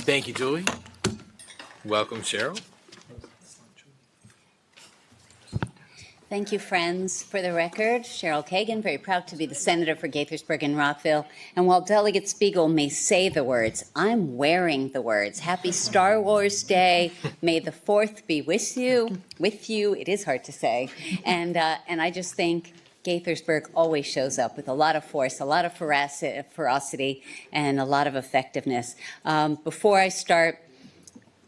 Thank you, Julie. Welcome, Cheryl. Thank you, friends. For the record, Cheryl Kagan, very proud to be the senator for Gaithersburg and Rockville. And while Delegate Spiegel may say the words, I'm wearing the words. Happy Star Wars Day. May the 4th be with you. With you, it is hard to say. And I just think Gaithersburg always shows up with a lot of force, a lot of ferocity, and a lot of effectiveness. Before I start,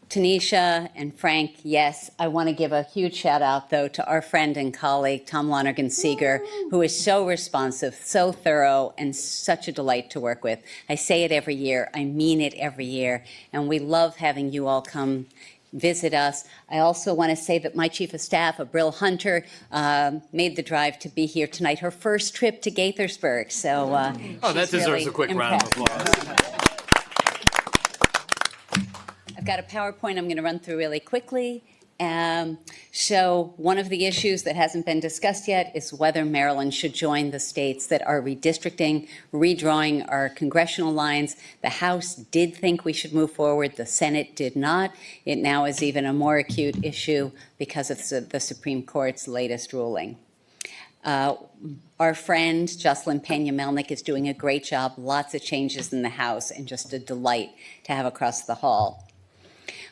Tanisha and Frank, yes, I want to give a huge shout out, though, to our friend and colleague, Tom Lonergan-Seeger, who is so responsive, so thorough, and such a delight to work with. I say it every year. I mean it every year. And we love having you all come visit us. I also want to say that my chief of staff, Abril Hunter, made the drive to be here tonight, her first trip to Gaithersburg. So that deserves really a quick round of applause. I've got a PowerPoint I'm going to run through really quickly. So one of the issues that hasn't been discussed yet is whether Maryland should join the states that are redistricting, redrawing our congressional lines. The House did think we should move forward. The Senate did not. It now is even a more acute issue because of the Supreme Court's latest ruling. Our friend Jocelyn Pena-Melnick is doing a great job. Lots of changes in the House and just a delight to have across the hall.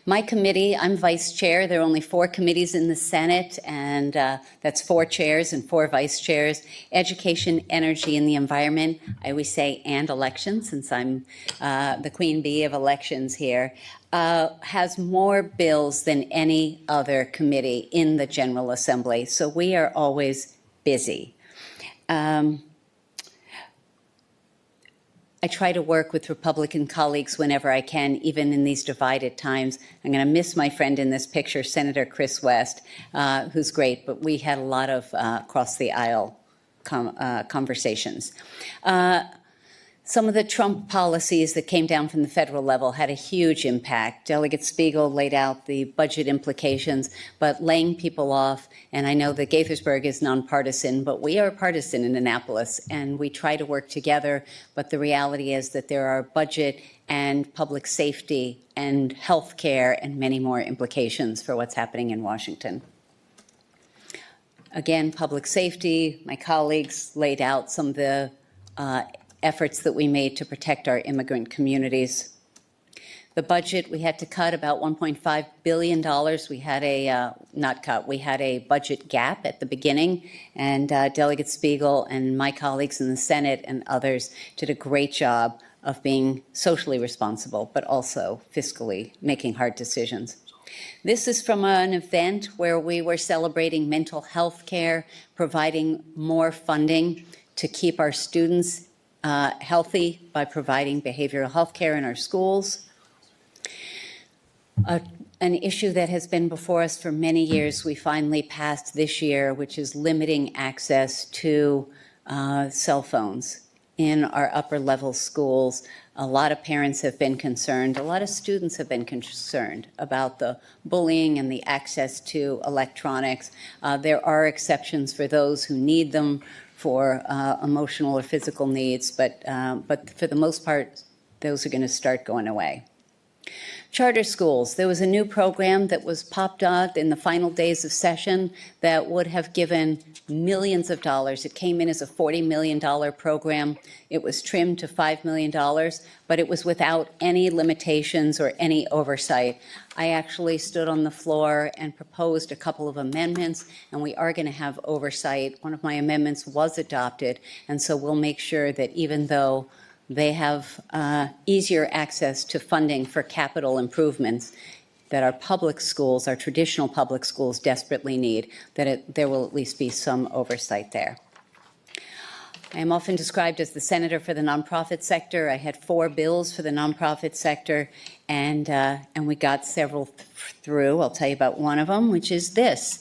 My committee, I'm vice chair. There are only 4 committees in the Senate, and that's 4 chairs and 4 vice chairs. Education, energy, and the environment. I always say and elections, since I'm the queen bee of elections here, has more bills than any other committee in the General Assembly. So we are always busy. I try to work with Republican colleagues whenever I can, even in these divided times. I'm going to miss my friend in this picture, Senator Chris West, who's great, but we had a lot of across the aisle conversations. Some of the Trump policies that came down from the federal level had a huge impact. Delegate Spiegel laid out the budget implications, but laying people off, and I know that Gaithersburg is nonpartisan, but we are partisan in Annapolis, and we try to work together, but the reality is that there are budget and public safety and health care and many more implications for what's happening in Washington. Again, public safety, my colleagues laid out some of the efforts that we made to protect our immigrant communities. The budget, we had to cut about $1.5 billion. We had we had a budget gap at the beginning, and Delegate Spiegel and my colleagues in the Senate and others did a great job of being socially responsible, but also fiscally making hard decisions. This is from an event where we were celebrating mental health care, providing more funding to keep our students healthy by providing behavioral health care in our schools. An issue that has been before us for many years, we finally passed this year, which is limiting access to cell phones in our upper level schools. A lot of parents have been concerned, a lot of students have been concerned about the bullying and the access to electronics. There are exceptions for those who need them for emotional or physical needs, but for the most part, those are going to start going away. Charter schools. There was a new program that was popped out in the final days of session that would have given millions of dollars. It came in as a $40 million program. It was trimmed to $5 million, but it was without any limitations or any oversight. I actually stood on the floor and proposed a couple of amendments, and we are going to have oversight. One of my amendments was adopted, and so we'll make sure that even though they have easier access to funding for capital improvements that our public schools, our traditional public schools, desperately need, that there will at least be some oversight there. I am often described as the senator for the nonprofit sector. I had 4 bills for the nonprofit sector, and we got several through. I'll tell you about one of them, which is this.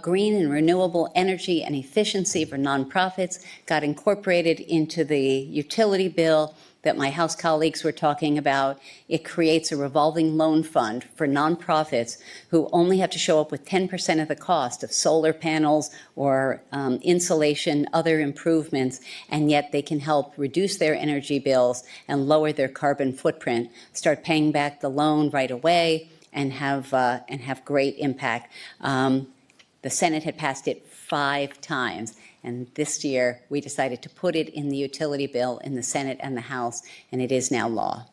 Green and renewable energy and efficiency for nonprofits got incorporated into the utility bill. that my House colleagues were talking about. It creates a revolving loan fund for nonprofits who only have to show up with 10% of the cost of solar panels or insulation, other improvements, and yet they can help reduce their energy bills and lower their carbon footprint, start paying back the loan right away, and have great impact. The Senate had passed it 5 times. And this year, we decided to put it in the utility bill in the Senate and the House, and it is now law.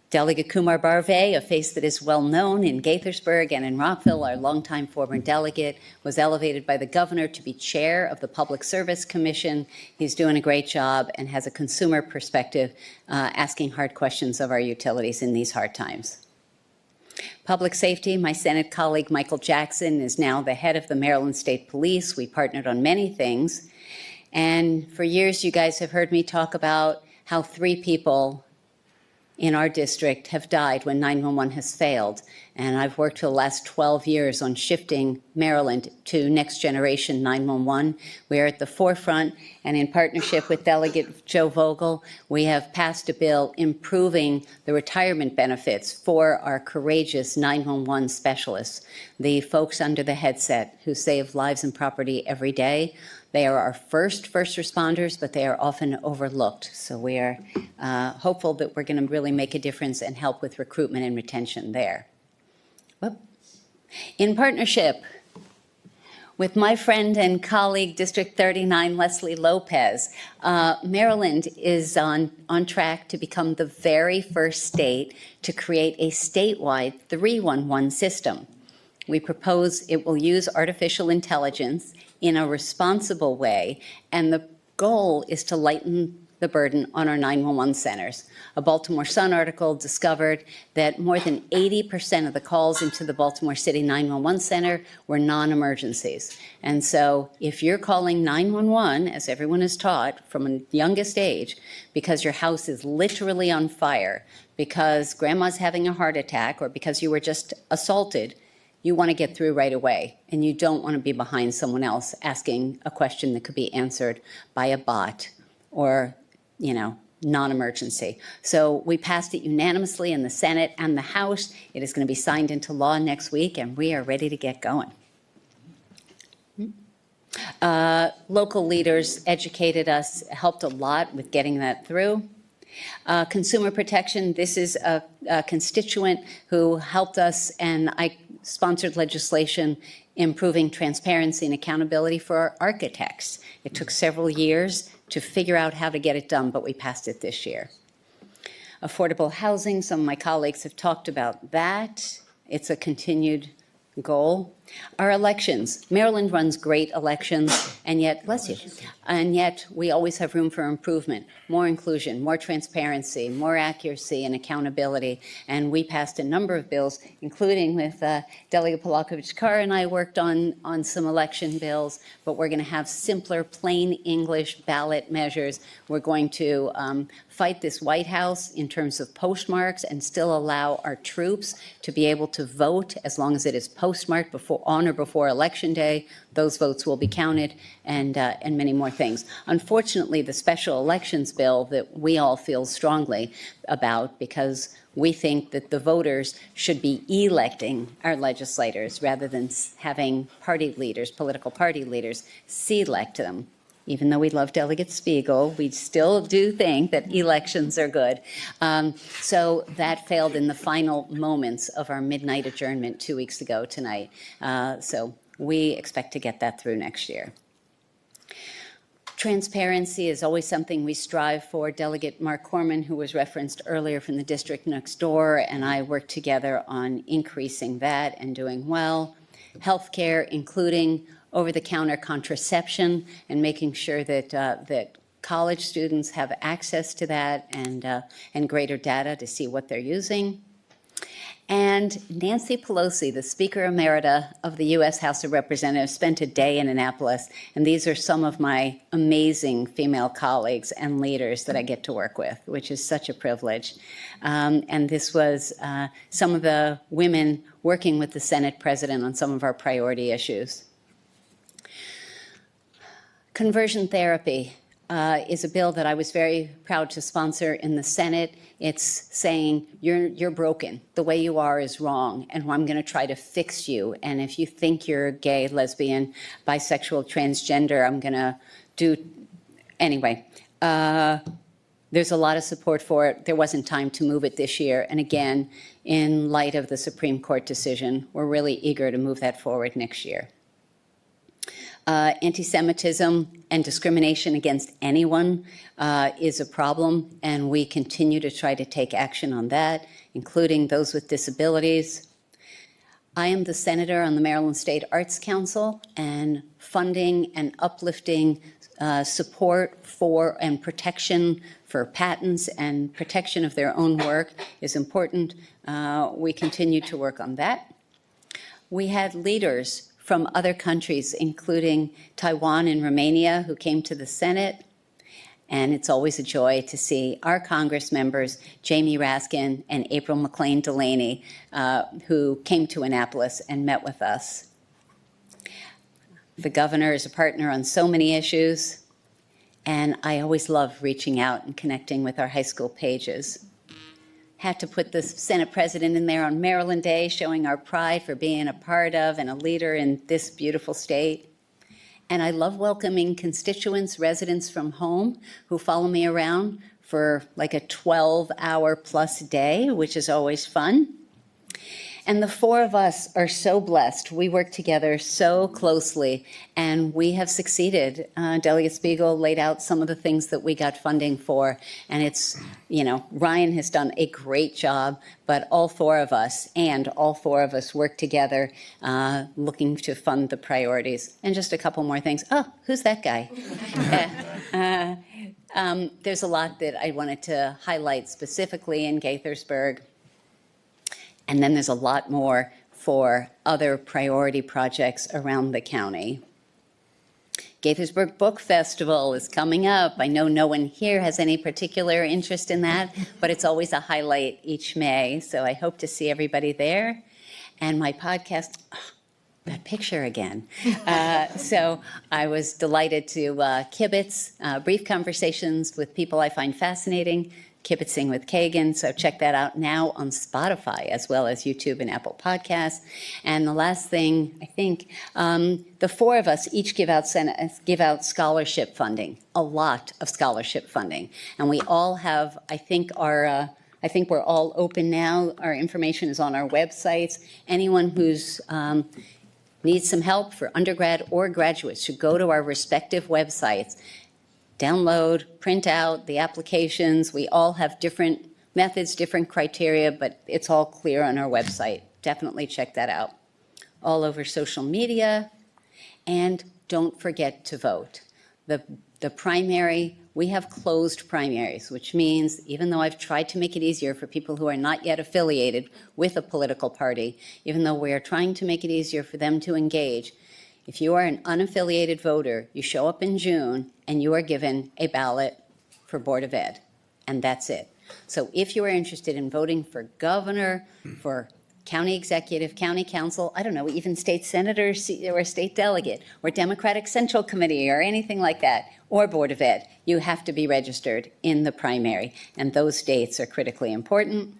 Delegate Kumar Barve, a face that is well known in Gaithersburg and in Rockville, our longtime former delegate, was elevated by the governor to be chair of the Public Service Commission. He's doing a great job and has a consumer perspective, asking hard questions of our utilities in these hard times. Public safety, my Senate colleague Michael Jackson is now the head of the Maryland State Police. We partnered on many things. And for years, you guys have heard me talk about how 3 people in our district have died when 911 has failed. And I've worked for the last 12 years on shifting Maryland to next generation 911. We are at the forefront, and in partnership with Delegate Joe Vogel, we have passed a bill improving the retirement benefits for our courageous 911 specialists, the folks under the headset who save lives and property every day. They are our first responders, but they are often overlooked. So we are hopeful that we're going to really make a difference and help with recruitment and retention there. In partnership with my friend and colleague, District 39, Leslie Lopez, Maryland is on track to become the very first state to create a statewide 311 system. We propose it will use artificial intelligence in a responsible way, and the goal is to lighten the burden on our 911 centers. A Baltimore Sun article discovered that more than 80% of the calls into the Baltimore City 911 center were non-emergencies. And so if you're calling 911, as everyone is taught from a youngest age, because your house is literally on fire, because grandma's having a heart attack, or because you were just assaulted, you want to get through right away, and you don't want to be behind someone else asking a question that could be answered by a bot or, non-emergency. So we passed it unanimously in the Senate and the House. It is going to be signed into law next week, and we are ready to get going. Local leaders educated us, helped a lot with getting that through. Consumer protection, this is a constituent who helped us, and I sponsored legislation improving transparency and accountability for our architects. It took several years to figure out how to get it done, but we passed it this year. Affordable housing, some of my colleagues have talked about that. It's a continued goal. Our elections, Maryland runs great elections, and yet, bless you, and yet we always have room for improvement, more inclusion, more transparency, more accuracy and accountability. And we passed a number of bills, including with Delegate Polakovich-Carr and I worked on some election bills, but we're going to have simpler, plain English ballot measures. We're going to fight this White House in terms of postmarks and still allow our troops to be able to vote as long as it is postmarked on or before Election Day. Those votes will be counted, and many more things. Unfortunately, the special elections bill that we all feel strongly about, because we think that the voters should be electing our legislators rather than having party leaders, political party leaders, select them. Even though we love Delegate Spiegel, we still do think that elections are good. So that failed in the final moments of our midnight adjournment 2 weeks ago tonight. So we expect to get that through next year. Transparency is always something we strive for. Delegate Mark Corman, who was referenced earlier from the district next door, and I work together on increasing that and doing well. Healthcare, including over-the-counter contraception, and making sure that college students have access to that and greater data to see what they're using. And Nancy Pelosi, the Speaker Emerita of the U.S. House of Representatives, spent a day in Annapolis, and these are some of my amazing female colleagues and leaders that I get to work with, which is such a privilege. And this was some of the women working with the Senate President on some of our priority issues. Conversion therapy. is a bill that I was very proud to sponsor in the Senate. It's saying you're broken. The way you are is wrong, and I'm going to try to fix you. And if you think you're gay, lesbian, bisexual, transgender, I'm going to do anyway. There's a lot of support for it. There wasn't time to move it this year. And again, in light of the Supreme Court decision, we're really eager to move that forward next year. Anti-Semitism and discrimination against anyone is a problem, and we continue to try to take action on that, including those with disabilities. I am the senator on the Maryland State Arts Council, and funding and uplifting support for and protection for patents and protection of their own work is important. We continue to work on that. We had leaders from other countries, including Taiwan and Romania, who came to the Senate. And it's always a joy to see our Congress members, Jamie Raskin and April McLean Delaney, who came to Annapolis and met with us. The governor is a partner on so many issues, and I always love reaching out and connecting with our high school pages. Had to put the Senate president in there on Maryland Day, showing our pride for being a part of and a leader in this beautiful state. And I love welcoming constituents, residents from home who follow me around for like a 12-hour plus day, which is always fun. And the four of us are so blessed. We work together so closely, and we have succeeded. Delegate Spiegel laid out some of the things that we got funding for, and it's, Ryan has done a great job, but all four of us work together looking to fund the priorities. And just a couple more things. Oh, who's that guy? There's a lot that I wanted to highlight specifically in Gaithersburg. And then there's a lot more for other priority projects around the county. Gaithersburg Book Festival is coming up. I know no one here has any particular interest in that, but it's always a highlight each May. So I hope to see everybody there. And my podcast, that picture again. So I was delighted to kibitz brief conversations with people I find fascinating, Kibitzing with Kagan, so check that out now on Spotify as well as YouTube and Apple Podcasts. And the last thing, I think, the four of us each give out scholarship funding, a lot of scholarship funding. And we all have, I think we're all open now. Our information is on our websites. Anyone who's needs some help for undergrad or graduates should go to our respective websites. Download, print out the applications. We all have different methods, different criteria, but it's all clear on our website. Definitely check that out. All over social media. And don't forget to vote. The primary, we have closed primaries, which means even though I've tried to make it easier for people who are not yet affiliated with a political party, even though we are trying to make it easier for them to engage, if you are an unaffiliated voter, you show up in June and you are given a ballot for Board of Ed, and that's it. So if you are interested in voting for governor, for county executive, county council, I don't know, even state senator or state delegate, or Democratic Central Committee or anything like that, or Board of Ed, you have to be registered in the primary, and those dates are critically important.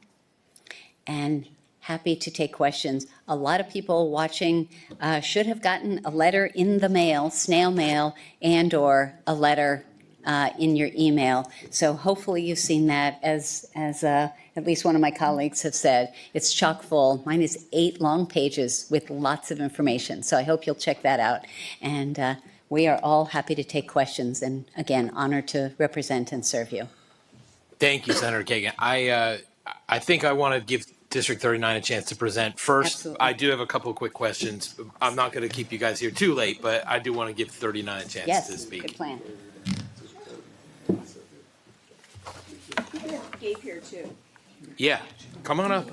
And happy to take questions. A lot of people watching should have gotten a letter in the mail, snail mail, and or a letter in your email. So hopefully you've seen that, as at least one of my colleagues have said. It's chock full. Mine is 8 long pages with lots of information. So I hope you'll check that out. And we are all happy to take questions. And again, honored to represent and serve you. Thank you, Senator Kagan. I think I want to give District 39 a chance to present. First, absolutely. I do have a couple of quick questions. I'm not going to keep you guys here too late, but I do want to give 39 a chance to speak. Good plan. Gabe here too. Yeah, come on up.